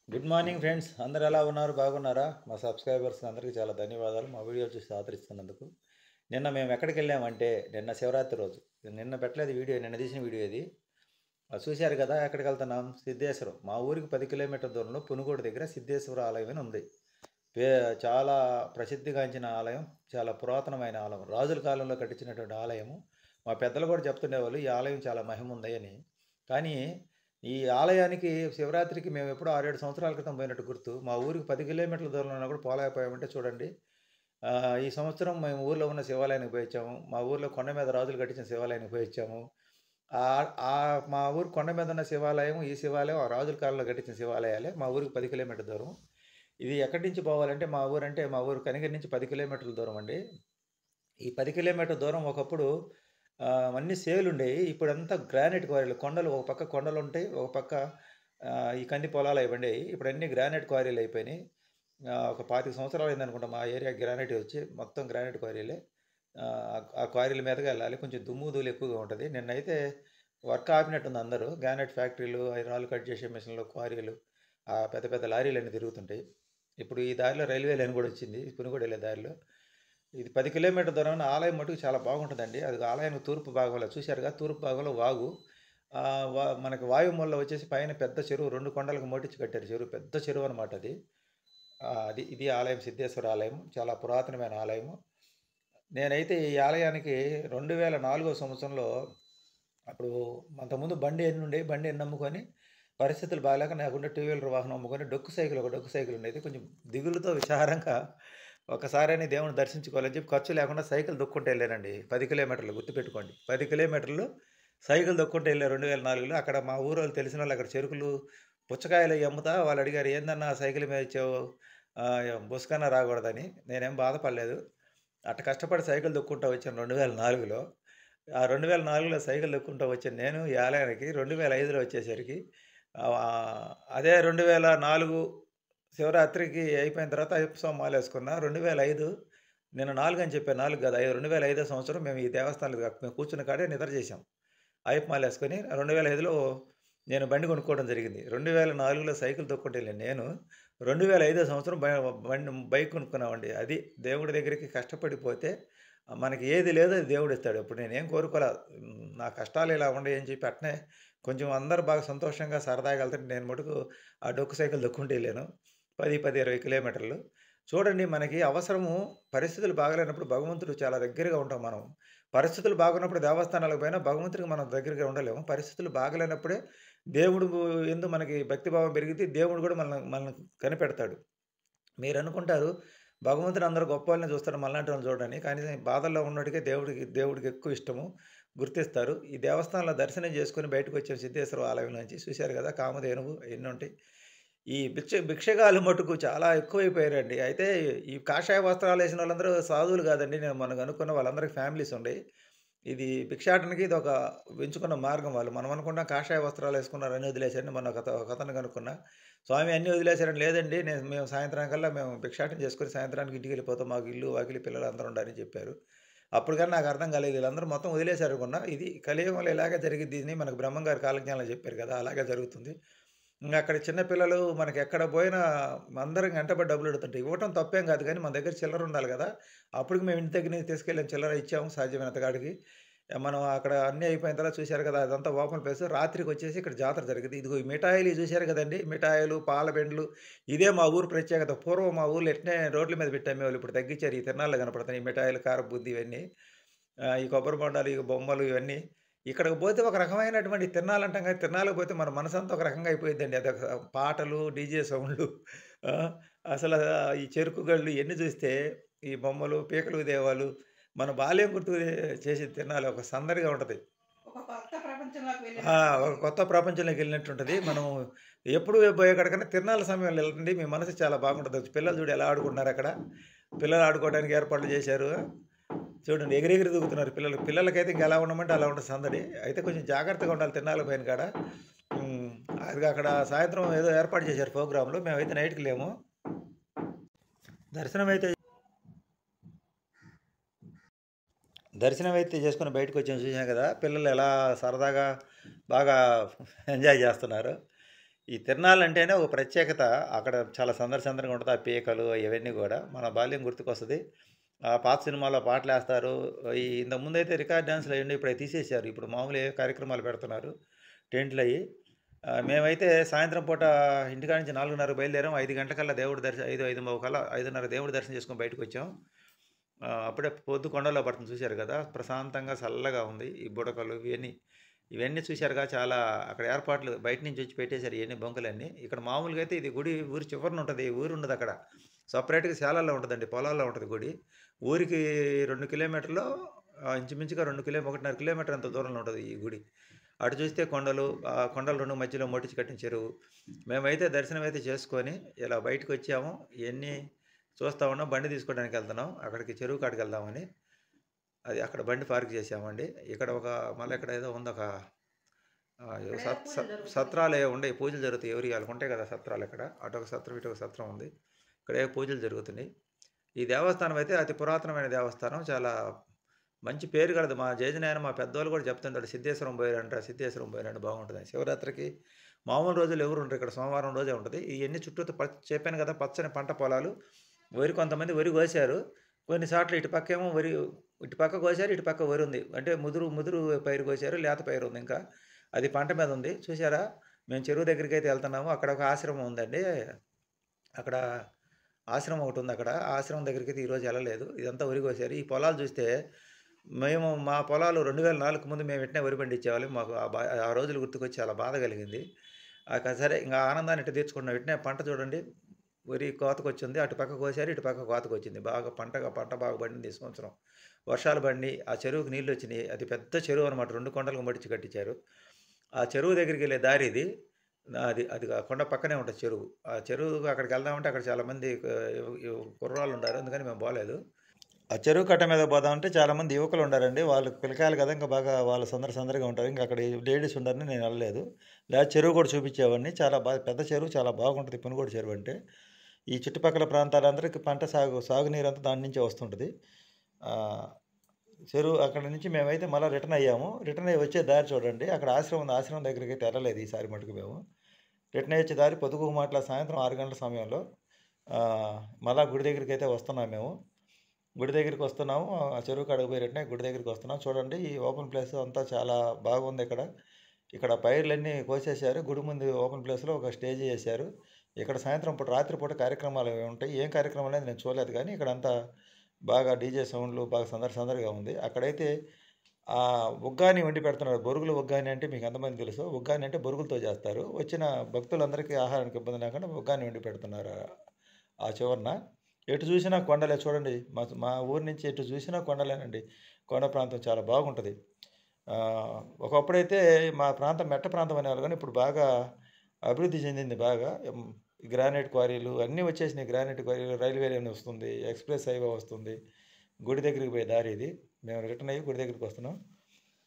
Good morning friends, అందరు ఎలా ఉన్నారు? బాగున్నారా? మా సబ్స్క్రైబర్స్ అందరికీ చాలా ధన్యవాదాలు మా వీడియో చూసి ఆదరిస్తున్నందుకు. నిన్న మేము ఎక్కడికి వెళ్ళామంటే నిన్న శివరాత్రి రోజు. నిన్న పెట్టలేదు వీడియో, నిన్న తీసిన వీడియో ఇది. చూశారు కదా. ఎక్కడికి వెళ్తున్నాం? సిద్ధేశ్వరం. మా ఊరికి 10 కిలోమీటర్ దూరంలో పునుగోడు దగ్గర సిద్ధేశ్వర ఆలయం అని ఉంది. పే చాలా ప్రసిద్ధిగాంచిన ఆలయం, చాలా పురాతనమైన ఆలయం, రాజుల కాలంలో కట్టించినటువంటి ఆలయము. మా పెద్దలు కూడా చెప్తుండేవాళ్ళు ఈ ఆలయం చాలా మహిమ ఉంది అని. కానీ ఈ ఆలయానికి శివరాత్రికి మేము ఎప్పుడో 6-7 సంవత్సరాల క్రితం పోయినట్టు గుర్తు. మా ఊరికి 10 కిలోమీటర్ల దూరంలో ఉన్నా కూడా పోలేకపోయామంటే చూడండి. ఈ సంవత్సరం మేము ఊర్లో ఉన్న శివాలయానికి పోయిచ్చాము. మా ఊర్లో కొండ మీద రాజులు కట్టించిన శివాలయానికి పోయిచ్చాము. మా ఊరు కొండ మీద ఉన్న శివాలయం, ఈ శివాలయం ఆ రాజుల కాలంలో కట్టించిన శివాలయాలే. మా ఊరికి 10 కిలోమీటర్ దూరం. ఇది ఎక్కడి నుంచి పోవాలంటే మా ఊరు కనిగిరి నుంచి 10 కిలోమీటర్ల దూరం అండి. ఈ 10 కిలోమీటర్ దూరం ఒకప్పుడు అన్నీ సేలుండేవి. ఇప్పుడంతా గ్రానైట్ క్వారీలు. కొండలు, ఒక పక్క కొండలు ఉంటాయి, ఒక పక్క ఈ కంది పొలాలు అవి పండేవి. ఇప్పుడు అన్నీ గ్రానైట్ క్వారీలు అయిపోయినాయి. ఒక 25 సంవత్సరాలు అయిందనుకుంటా మా ఏరియా గ్రానైట్ వచ్చి. మొత్తం గ్రానైట్ క్వారీలే. ఆ క్వారీల మీదగా వెళ్ళాలి. కొంచెం దుమ్ము ధూళి ఎక్కువగా ఉంటుంది. నిన్నైతే వర్క్ ఆపినట్టుంది అందరూ. గ్రానైట్ ఫ్యాక్టరీలు, అవి రాళ్ళు కట్ చేసే మిషన్లు, క్వారీలు, పెద్ద పెద్ద లారీలు అన్నీ తిరుగుతుంటాయి. ఇప్పుడు ఈ దారిలో రైల్వే లైన్ కూడా వచ్చింది, పునుగోడు వెళ్ళే దారిలో. ఇది 10 కిలోమీటర్ దూరం. ఆలయం మటుకు చాలా బాగుంటుందండి. అది ఆలయానికి తూర్పు భాగంలో చూశారుగా, తూర్పు భాగంలో వాగు. మనకి వాయుమూలలో వచ్చేసి పైన పెద్ద చెరువు, 2 కొండలకు మోటించి కట్టారు చెరువు. పెద్ద చెరువు అనమాట అది. ఇది ఆలయం, సిద్ధేశ్వర ఆలయం. చాలా పురాతనమైన ఆలయము. నేనైతే ఈ ఆలయానికి 2004 సంవత్సరంలో, అప్పుడు అంతకుముందు బండి నమ్ముకొని పరిస్థితులు బాగాలేక నాకుండే 2 వీలర్ వాహనం అమ్ముకొని ఒక డొక్కు సైకిల్ ఉండేది. కొంచెం దిగులుతో విచారంగా ఒకసారైనా దేవుని దర్శించుకోవాలని చెప్పి ఖర్చు లేకుండా సైకిల్ దొక్కుంటూ వెళ్ళానండి. 10 కిలోమీటర్లు, గుర్తుపెట్టుకోండి. 10 కిలోమీటర్లు సైకిల్ దొక్కుంటూ వెళ్ళా 2004లో. అక్కడ మా ఊరోళ్ళు తెలిసిన వాళ్ళు అక్కడ చెరుకులు, పుచ్చకాయలు అవి అమ్ముతా. వాళ్ళు అడిగారు, ఏందన్నా సైకిల్ మీద ఇచ్చావు, బుస్కన్నా రాకూడదని. నేనేం బాధపడలేదు. అట్ట కష్టపడి సైకిల్ దొక్కుంటూ వచ్చాను 2004లో. ఆ 2004లో సైకిల్ దొక్కుంటూ వచ్చాను నేను ఈ ఆలయానికి. 2005లో వచ్చేసరికి అదే 2004 శివరాత్రికి అయిపోయిన తర్వాత అయ్యప్ప స్వామి మాలేసుకున్నా. 2005, నేను 4 అని చెప్పాను, 4 కాదు, 2005 సంవత్సరం మేము ఈ దేవస్థానంలో మేము కూర్చున్న కాడే నిద్ర చేశాం. అయ్యప్ప మాలేసుకొని 2005లో నేను బండి కొనుక్కోవడం జరిగింది. 2004లో సైకిల్ తొక్కుంటూ వెళ్ళాను నేను. 2005 సంవత్సరం బైక్ కొనుక్కున్నామండి. అది దేవుడి దగ్గరికి కష్టపడిపోతే మనకి ఏది లేదో అది దేవుడు ఇస్తాడు. ఇప్పుడు నేనేం కోరుకోలే. నా కష్టాలు ఇలా ఉండయి అని చెప్పి అట్నే కొంచెం అందరూ బాగా సంతోషంగా సరదాగా వెళ్తుంటే నేను మటుకు ఆ డొక్కు సైకిల్ దొక్కుంటూ వెళ్ళాను. 10, 20 కిలోమీటర్లు. చూడండి, మనకి అవసరము, పరిస్థితులు బాగాలేనప్పుడు భగవంతుడు చాలా దగ్గరగా ఉంటాం మనం. పరిస్థితులు బాగున్నప్పుడు దేవస్థానాలకు పోయినా భగవంతుడికి మనం దగ్గరగా ఉండలేము. పరిస్థితులు బాగలేనప్పుడే దేవుడు యందు మనకి భక్తిభావం పెరిగితే దేవుడు కూడా మనల్ని కనిపెడతాడు. మీరనుకుంటారు భగవంతుడు అందరూ గొప్పోళ్ళనే చూస్తాడు, మనలాంటి వాళ్ళని చూడడని. కానీ బాధల్లో ఉన్నోడికే దేవుడికి ఎక్కువ ఇష్టము, గుర్తిస్తారు. ఈ దేవస్థానంలో దర్శనం చేసుకొని బయటకొచ్చాం సిద్ధేశ్వర ఆలయం నుంచి. చూశారు కదా, కామధేనువు ఎన్ని ఉంటాయి. ఈ భిక్షగాళ్ళు మటుకు చాలా ఎక్కువైపోయారండి. అయితే ఈ కాషాయ వస్త్రాలు వేసిన వాళ్ళందరూ సాధువులు కాదండి. నేను మొన్న కనుక్కున్న వాళ్ళందరికీ ఫ్యామిలీస్ ఉండయి. ఇది భిక్షాటనకి ఇదొక ఎంచుకున్న మార్గం వాళ్ళు. మనం అనుకున్నాం కాషాయ వస్త్రాలు వేసుకున్నారు అన్నీ వదిలేశారని. మొన్న ఒకతన్ని కనుక్కున్నా. స్వామి అన్నీ వదిలేశారని. లేదండి, మేము సాయంత్రానికల్లా మేము భిక్షాటన చేసుకొని సాయంత్రానికి ఇంటికి వెళ్ళిపోతాం. మాకు ఇల్లు, వాకిలి, పిల్లలు అందరూ ఉండాలని చెప్పారు. అప్పుడు కానీ నాకు అర్థం కాలేదు, వీళ్ళందరూ మొత్తం వదిలేశారు అనుకున్నా. ఇది కలియుగంలో ఇలాగే జరిగిద్ది అని మనకు బ్రహ్మంగారు కాలజ్ఞానంలో చెప్పారు కదా, అలాగే జరుగుతుంది. అక్కడ చిన్న పిల్లలు మనకి ఎక్కడ పోయినా అందరం వెంటబడి డబ్బులు అడుగుతుంటాయి. ఇవ్వటం తప్పేం కాదు కానీ మన దగ్గర చిల్లర ఉండాలి కదా. అప్పటికి మేము ఇంటి దగ్గర నుంచి తీసుకెళ్ళాం, చిల్లర ఇచ్చాము సాధ్యమైనంత కాడికి. మనం అక్కడ అన్నీ అయిపోయిన తర్వాత చూశారు కదా, అదంతా ఓపెన్ ప్లేస్. రాత్రికి వచ్చేసి ఇక్కడ జాతర జరిగింది. ఇదిగో ఈ మిఠాయిలు చూశారు కదండి, మిఠాయిలు, పాల బెండ్లు. ఇదే మా ఊరు ప్రత్యేకత. పూర్వం మా ఊర్లో ఎట్నే రోడ్ల మీద పెట్టి అమ్మేవాళ్ళు. ఇప్పుడు తగ్గించారు. ఈ తిరణాల్లో కనపడతాయి ఈ మిఠాయిలు, కారబుద్ది ఇవన్నీ. ఈ కొబ్బరి బొండాలు, ఈ బొమ్మలు ఇవన్నీ. ఇక్కడికి పోతే ఒక రకమైనటువంటి తిరణాలంటాం కానీ, తిరణాలకు పోతే మన మనసంతా ఒక రకంగా అయిపోయిద్దండి. అదొక పాటలు, డీజే సౌండ్లు, ఆ! అసలు ఈ చెరుకు గళ్ళు ఇయన్నీ చూస్తే, ఈ బొమ్మలు, పీకలు దేవాలు, మన బాల్యం గుర్తు చేసే తిరణాలు. ఒక సందడిగా ఉంటది. ఒక కొత్త ప్రపంచంలోకి ఆ! వెళ్ళినట్టు. ఒక కొత్త ప్రపంచంలోకి వెళ్ళినట్టుంటది. మనం ఎప్పుడు పోయేకాడికన్నా తిరణాల సమయంలో వెళ్ళండి. మీ మనసు చాలా బాగుంటది. పిల్లలు చూడు ఎలా ఆడుకుంటున్నారక్కడ. పిల్లలు ఆడుకోవడానికి ఏర్పాట్లు చేశారు. చూడండి, ఎగిరెగిరి దూకుతున్నారు పిల్లలు. పిల్లలకైతే ఇంక ఎలా ఉండమంటే అలా ఉంటది సందడి. అయితే కొంచెం జాగ్రత్తగా ఉండాలి తిరణాలకు పోయిన కాడ. హ్మ్. అది అక్కడ సాయంత్రం ఏదో ఏర్పాటు చేశారు ప్రోగ్రామ్‌లు. మేమైతే నైట్‌కి లేము. దర్శనమైతే దర్శనమైతే చేసుకొని బయటకొచ్చాం, చూసాం కదా. పిల్లలు ఎలా సరదాగా బాగా ఎంజాయ్ చేస్తున్నారు. ఈ తిరణాలంటేనే ఒక ప్రత్యేకత. అక్కడ చాలా సందర్శనంగా ఉంటది. ఆ పీకలు ఇవన్నీ గూడా మన బాల్యం గుర్తుకొస్తది. ఆ పాత సినిమాలో పాటలేస్తారు. ఇంతకుముందైతే రికార్డ్ డాన్స్‌లు అయన్నీ ఇప్పుడయి తీసేశారు. ఇప్పుడు మామూలు ఏ కార్యక్రమాలు పెడుతున్నారు. టెంట్‌లయ్యి. మేమైతే సాయంత్రం పూట ఇంటికాడ నుంచి 4:30కి బయలుదేరాం. 5 గంటలకల్లా దేవుడి 5, 5:15 కల్లా 5:30 దేవుడి దర్శనం చేసుకొని బయటకొచ్చాం. అప్పుడే పొద్దు కొండల్లో పడుతుంది చూశారు గదా! ప్రశాంతంగా చల్లగా ఉంది. ఈ బుడకలు ఇవన్నీ చూశారుగా చాలా అక్కడ ఏర్పాట్లు బయట నుంచి వచ్చి పెట్టేశారు ఇయన్నీ బంకులన్నీ. ఇక్కడ మామూలుగా అయితే ఇది గుడి ఊరి చివరన ఉంటది. ఊరుండదక్కడ. సెపరేట్‌గా శాలల్లో ఉంటదండి. పొలాల్లో ఉంటది గుడి. ఊరికి 2 కిలోమీటర్లు ఇంచుమించుగా 1.5 కిలోమీటర్ అంత దూరంలో ఉంటది ఈ గుడి. అటు చూస్తే కొండలు, ఆ కొండల 2 మధ్యలో మట్టించి కట్టిన చెరువు. మేమైతే దర్శనం అయితే చేసుకొని ఇలా బయటకొచ్చాము. ఇయన్నీ చూస్తా ఉన్నాం. బండి తీసుకోవడానికెళ్తున్నాం. అక్కడికి చెరువు కాడికెళ్దామని. అది అక్కడ బండి పార్క్ చేశామండి. ఇక్కడ మళ్ళీ ఇక్కడ ఏదో ఉందొక ఏవో అక్కడేదో పూజలు జరుగుతున్నాయి. సత్రాలేవో ఉండయి. పూజలు జరుగుతాయి. ఎవరియి ఆళ్ళకుంటాయి కదా! సత్రాలిక్కడ. అటొక సత్రం, ఇటొక సత్రం ఉంది. ఇక్కడేవో పూజలు జరుగుతున్నాయి. ఈ దేవస్థానం అయితే అతి పురాతనమైన దేవస్థానం. చాలా మంచి పేరు గలది. మా జేజనాయన మా పెద్దోళ్ళు కూడా చెప్తుంటాడు. సిద్ధేశ్వరం పోయిరండి బాగుంటదని. శివరాత్రికి మామూలు రోజుల్లో ఎవరు ఉండరు. ఇక్కడ సోమవారం రోజే ఉంటది. ఇయన్నీ చుట్టూతా చెప్పాను కదా! పచ్చని పంట పొలాలు. కొంతమంది వరి కోశారు. కొన్ని చోట్ల ఇటు పక్క కోశారు. ఇటు పక్క వరి ఉంది. అంటే ముదురు పైరు కోశారు. లేత పైరు ఉంది ఇంకా. అది పంట మీద ఉంది. చూసారా? మేము చెరువు దగ్గరికైతే వెళ్తున్నాము. అక్కడ ఒక ఆశ్రమం ఉందండి. అక్కడ ఆశ్రమం ఒకటుందక్కడ. ఆ ఆశ్రమం దగ్గరికైతే ఈరోజు ఎళ్ళలేదు. ఇదంతా వరి కోశారు. ఈ పొలాలు చూస్తే మా పొలాలు 2004కు ముందు మేము ఇట్నే వరి పండించేవాళ్ళం. మాకు ఆ రోజులు గుర్తుకొచ్చి చాలా బాధ కలిగింది. సరే ఇంక ఆనందాన్ని ఇట్ట తీర్చుకుంటున్నాం. ఇట్నే పంట చూడండి. వరి కోతకొచ్చింది. అటు పక్క కోశారు. ఇటు పక్క కోతకొచ్చింది. బాగా పంట బాగా పండింది ఈ సంవత్సరం. వర్షాలు పడినియి. ఆ చెరువుకి నీళ్లొచ్చినియి. అది పెద్ద చెరువు అనమాట. 2 కొండలకు మడిచి కట్టించారు. ఆ చెరువు దగ్గరికెళ్ళే దారి ఇది. అది ఆ కొండ పక్కనే ఉంటది చెరువు. ఆ చెరువు అక్కడికెళ్దామంటే అక్కడ చాలామంది కుర్రాళ్ళుండారు. అందుకని మేము పోలేదు. ఆ చెరువు కట్ట మీద పోదామంటే చాలామంది యువకులుండారండి. వాళ్ళు పిల్లకాయలు కదా! ఇంకా బాగా వాళ్ళు సందడిగా ఉంటారు. ఇంక అక్కడ లేడీస్ ఉండారని నేను వెళ్ళలేదు. లేకపోతే చెరువు కూడా చూపించేవాడిని. చాలా పెద్ద చెరువు. చాలా బాగుంటది పునుగోడు చెరువు అంటే. ఈ చుట్టుపక్కల ప్రాంతాలందరికీ పంట సాగునీరంతా దాని నుంచే వస్తుంటది. చెరువు అక్కడి నుంచి మేమైతే మళ్ళా రిటర్న్ అయ్యాము. రిటర్న్ అయ్యి వచ్చే దారి చూడండి. అక్కడ ఆశ్రమం ఉంది. ఆశ్రమం దగ్గరికైతే వెళ్ళలేదు ఈసారి మటుకు మేము. రిటర్న్ అయ్యి వచ్చే దారి పొద్దుగూకుమాట్ల సాయంత్రం 6 గంటల సమయంలో మళ్ళా గుడి దగ్గరికైతే వస్తున్నాం మేము. గుడి దగ్గరికి వస్తున్నాము. ఆ చెరువు కాడికి పోయి రిటర్న్ అయ్యి గుడి దగ్గరికి వస్తున్నాం. చూడండి ఈ ఓపెన్ ప్లేస్ అంతా చాలా బాగుంది ఇక్కడ. ఇక్కడ పైర్లన్నీ కోసేశారు. గుడి ముందు ఓపెన్ ప్లేస్‌లో ఒక స్టేజ్ ఏశారు. ఇక్కడ సాయంత్రం పూట రాత్రిపూట కార్యక్రమాలు అవి ఉంటాయి. ఏం కార్యక్రమాలు అనేది నేను చూడలేదు కానీ ఇక్కడంతా బాగా డీజే సౌండ్లు బాగా సందడిగా ఉంది. అక్కడైతే ఉగ్గాని వండి పెడుతున్నారు. బొరుగులు ఉగ్గాని అంటే మీకు ఎంతమందికి తెలుసో? ఉగ్గాని అంటే బొరుగులతో చేస్తారు. వచ్చిన భక్తులందరికీ ఆహారానికి ఇబ్బంది లేకుండా ఉగ్గాని వండి పెడుతున్నారు ఆ చివరన. ఎటు చూసినా కొండలే చూడండి. మా ఊరు నుంచి ఎటు చూసినా కొండలేనండి. కొండ ప్రాంతం చాలా బాగుంటది. ఒకప్పుడైతే మా ప్రాంతం మెట్ట ప్రాంతం అనేవాళ్ళు కానీ ఇప్పుడు బాగా అభివృద్ధి చెందింది బాగా. గ్రానైట్ క్వారీలు అన్నీ వచ్చేసినాయి. గ్రానైట్ క్వారీలు, రైల్వే లైన్ వస్తుంది. ఎక్స్‌ప్రెస్ హైవే వస్తుంది. గుడి దగ్గరికి పోయే దారి ఇది. మేము రిటర్న్ అయ్యి గుడి దగ్గరికి వస్తున్నాం.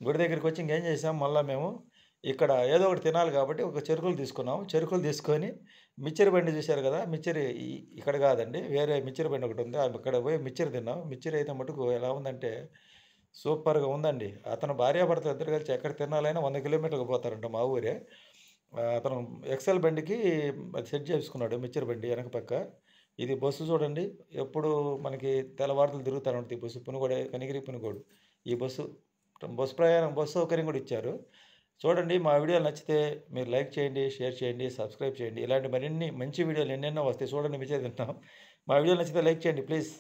గుడి దగ్గరికి వచ్చి ఇంకేం చేసాం మళ్ళా మేము ఇక్కడ ఏదో ఒకటి తినాలి కాబట్టి ఒక చెరుకులు తీసుకున్నాం. చెరుకులు తీసుకొని మిక్చర్ బండి చూశారు కదా! ఇక్కడ కాదండి. వేరే మిక్చర్ బండి ఒకటి ఉంది. అక్కడ పోయి మిక్చర్ తిన్నాం. మిక్చర్ అయితే మటుకు ఎలా ఉందంటే సూపర్‌గా ఉందండి. అతను భార్యాభర్తలు ఇద్దరు కలిసి ఎక్కడ తినాలైనా 100 కిలోమీటర్లు పోతారంట మా ఊరే. అతను ఎక్సెల్ బండికి అది సెట్ చేసుకున్నాడు మిక్చర్ బండి వెనక పక్క. ఇది బస్సు చూడండి. ఎప్పుడు మనకి తెల్లవార్తలు తిరుగుతా ఉంటది ఈ బస్సు. కనిగిరి పునుగోడు. ఈ బస్సు సౌకర్యం కూడా ఇచ్చారు. చూడండి మా వీడియోలు నచ్చితే మీరు లైక్ చేయండి, షేర్ చేయండి, సబ్స్క్రైబ్ చేయండి. ఇలాంటి మరిన్ని మంచి వీడియోలు ఎన్నెన్నో వస్తాయి. చూడండి మిక్చర్ తింటాం. మా వీడియోలు నచ్చితే లైక్ చేయండి ప్లీజ్.